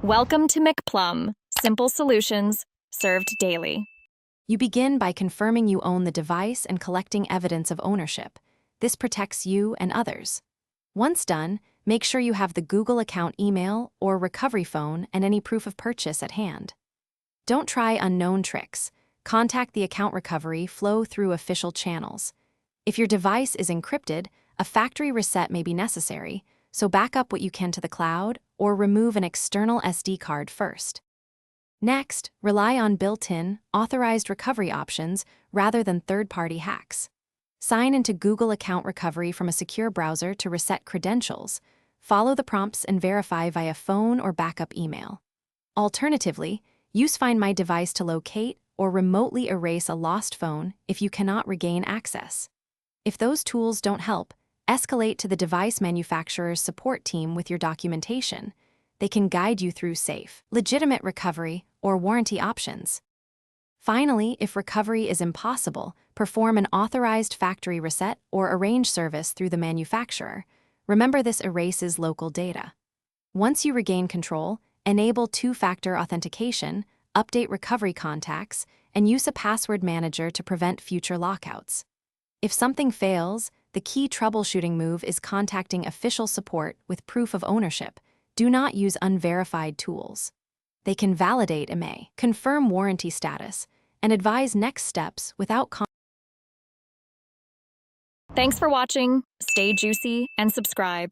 Welcome to McPlum, simple solutions served daily. You begin by confirming you own the device and collecting evidence of ownership. This protects you and others. Once done, make sure you have the Google account email or recovery phone and any proof of purchase at hand. Don't try unknown tricks. Contact the account recovery flow through official channels. If your device is encrypted, a factory reset may be necessary, so back up what you can to the cloud or remove an external SD card first. Next, rely on built-in, authorized recovery options rather than third-party hacks. Sign into Google Account Recovery from a secure browser to reset credentials. Follow the prompts and verify via phone or backup email. Alternatively, use Find My Device to locate or remotely erase a lost phone if you cannot regain access. If those tools don't help, escalate to the device manufacturer's support team with your documentation. They can guide you through safe, legitimate recovery or warranty options. Finally, if recovery is impossible, perform an authorized factory reset or arrange service through the manufacturer. Remember, this erases local data. Once you regain control, enable two-factor authentication, update recovery contacts, and use a password manager to prevent future lockouts. If something fails, the key troubleshooting move is contacting official support with proof of ownership. Do not use unverified tools. They can validate IMEI, confirm warranty status, and advise next steps without Thanks for watching. Stay juicy and subscribe.